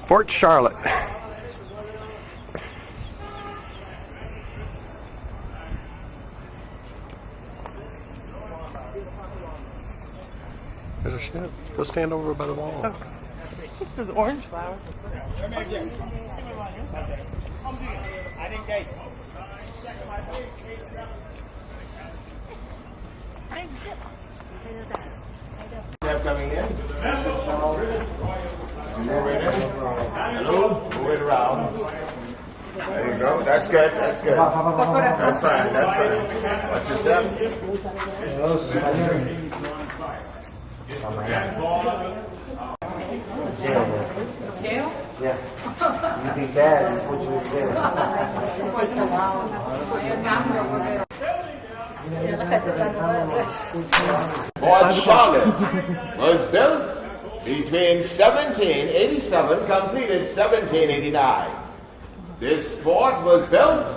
Fort Charlotte. There's a ship. Go stand over by the wall. Oh. There's orange flowers. Coming in. Hello. Move it around. There you go. That's good. That's good. That's fine. That's fine. Watch your step. Jail? Yeah. You be bad, you put you in jail. Fort Charlotte was built between 1787, completed 1789. This fort was built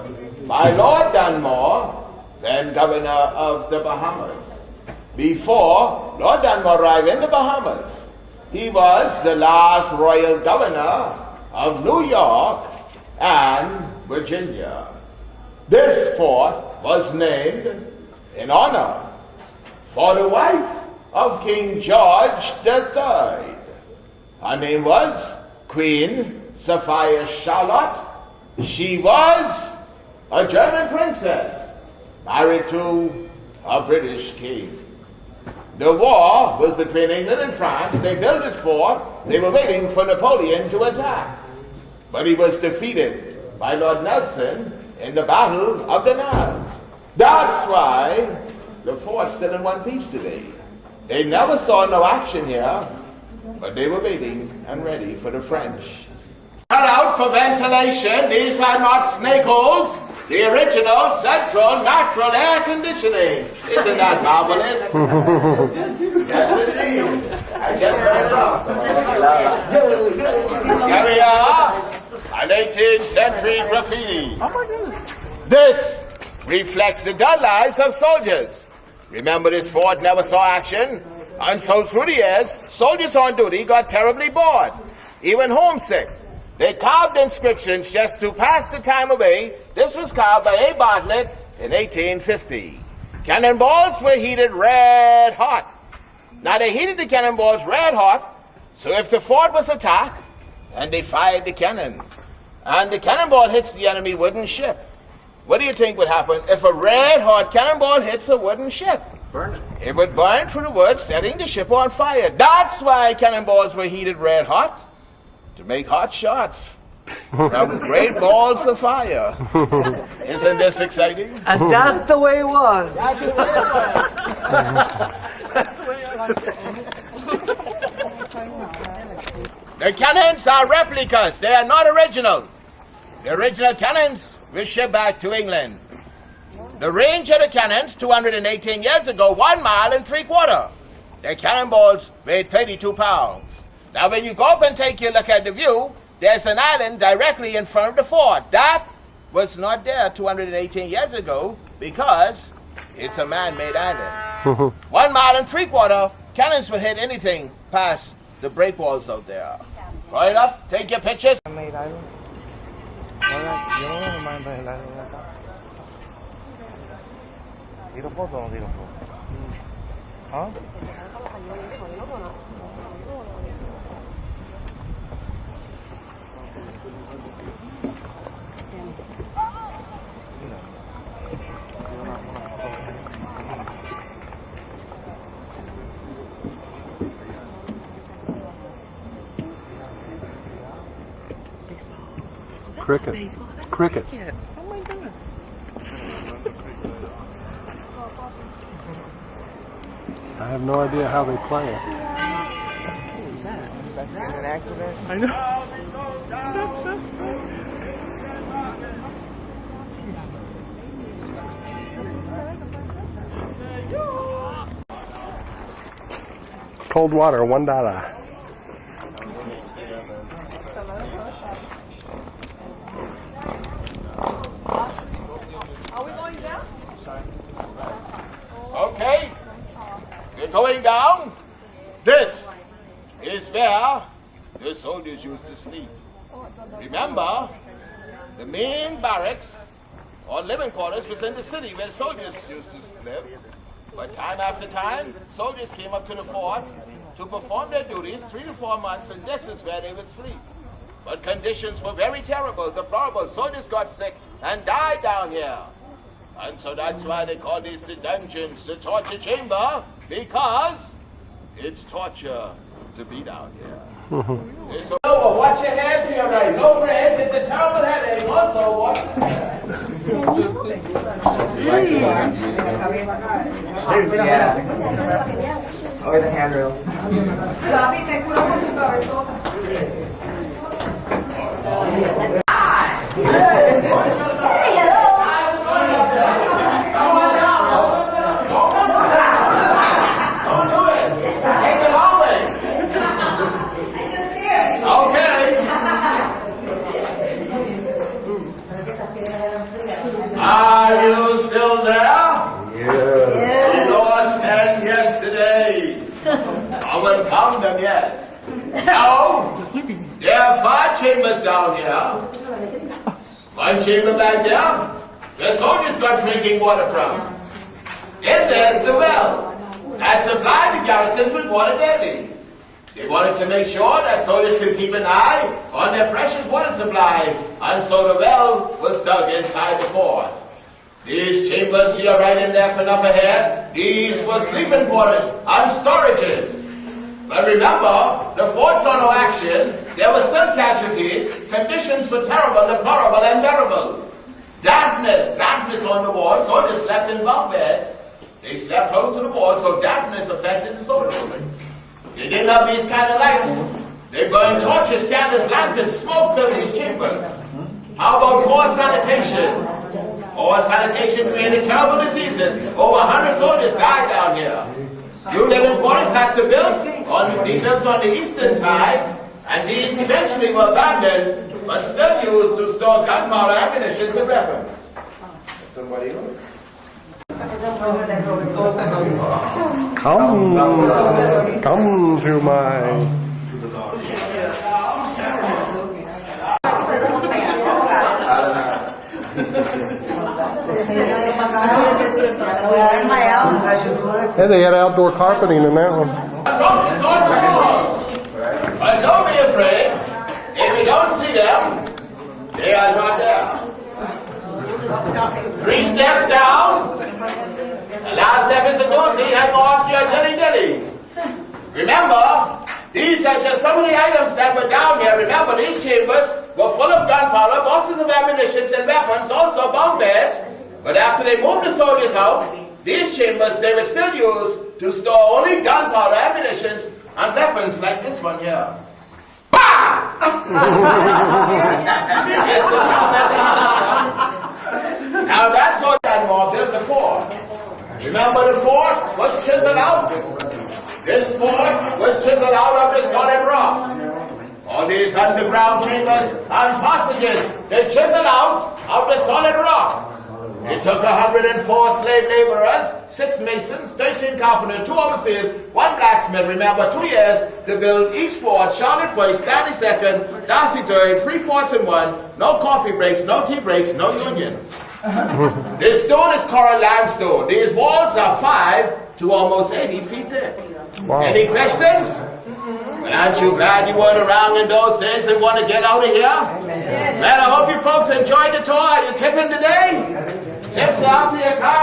by Lord Dunmore, then governor of the Bahamas. Before Lord Dunmore arrived in the Bahamas, he was the last royal governor of New York and Virginia. This fort was named in honor for the wife of King George III. Her name was Queen Sophia Charlotte. She was a German princess married to a British king. The war was between England and France. They built it fort. They were waiting for Napoleon to attack. But he was defeated by Lord Nelson in the Battle of the Nassau. That's why the fort's still in one piece today. They never saw no action here, but they were waiting and ready for the French. Cut out for ventilation. These are not snake holes. The original central natural air conditioning. Isn't that marvelous? Yes, indeed. I guess here we are, an 18th century graffiti. Oh my goodness. This reflects the dull lives of soldiers. Remember, this fort never saw action, and so through the years, soldiers on duty got terribly bored, even homesick. They carved inscriptions just to pass the time away. This was carved by A. Bartlett in 1850. Cannonballs were heated red hot. Now they heated the cannonballs red hot, so if the fort was attacked, and they fired the cannon, and the cannonball hits the enemy wooden ship, what do you think would happen if a red hot cannonball hits a wooden ship? Burn it. It would burn through the wood, setting the ship on fire. That's why cannonballs were heated red hot, to make hot shots from great balls of fire. Isn't this exciting? And that's the way it was. That's the way it was. The cannons are replicas. They are not original. The original cannons were shipped back to England. The range of the cannons 218 years ago, 1 mile and 3/4. The cannonballs weighed 32 pounds. Now when you go up and take a look at the view, there's an island directly in front of the fort. That was not there 218 years ago because it's a man-made island. 1 mile and 3/4, cannons would hit anything past the breakwalls out there. Right up, take your pictures. Man-made island. Yo no man-made island. ¿Tiro foto o no tiro foto? ¿Ah? Cricket. Cricket. Oh my goodness. I have no idea how they play it. What was that? That's an accident? I know. Cold water, $1. Okay, we're going down. This is where the soldiers used to sleep. Remember, the main barracks or living quarters was in the city where soldiers used to live. But time after time, soldiers came up to the fort to perform their duties 3 to 4 months, and this is where they would sleep. But conditions were very terrible, deplorable. Soldiers got sick and died down here. And so that's why they call these the dungeons, the torture chamber, because it's torture to be down here. So watch your head to your right. No breaks. It's a terrible headache. Also, watch your head. Yeah. Or the handrails. Are you still there? Yeah. We lost 10 yesterday. I haven't found them yet. Now, there are 5 chambers down here. 1 chamber back there, the soldiers got drinking water from. Then there's the well that supplied the garrisons with water daily. They wanted to make sure that soldiers could keep an eye on their precious water supply, and so the well was dug inside the fort. These chambers to your right and left and up ahead, these were sleeping quarters and storages. But remember, the fort saw no action, there were some casualties, conditions were terrible, deplorable, and unbearable. Dampness on the wall, soldiers slept in bunk beds. They slept close to the wall, so dampness affected the soldiers. They didn't have these kind of lights. They burned torches, candles, lanterns, smoke filled these chambers. How about poor sanitation? Poor sanitation created terrible diseases. Over 100 soldiers died down here. New living quarters had to be built on the eastern side, and these eventually were abandoned, but still used to store gunpowder, ammunition, and weapons. Somebody else? Come to my... Hey, they had outdoor carpeting in that one. But don't be afraid. If you don't see them, they are not there. 3 steps down. The last step is a doozy. Hang on to your dilly. Remember, these are just some of the items that were down here. Remember, these chambers were full of gunpowder, boxes of ammunition and weapons, also bunk beds. But after they moved the soldiers out, these chambers they would still use to store only gunpowder, ammunition, and weapons like this one here. Bah! Now that's all that more built the fort. Remember the fort was chiseled out? This fort was chiseled out of the solid rock. All these underground chambers and passages, they chiseled out of the solid rock. It took 104 slave laborers, 6 masons, 13 carpenters, 2 overseers, 1 blacksmith, remember 2 years to build each fort, Charlotte first, Stanley second, Darcy third, 3 forts in 1, no coffee breaks, no tea breaks, no unions. This stone is coral limestone. These walls are 5 to almost 80 feet thick. Wow. Any questions? Well, aren't you glad you weren't around in those days and want to get out of here? Yes. Well, I hope you folks enjoyed the tour. Are you tipping today? Tips out to your car.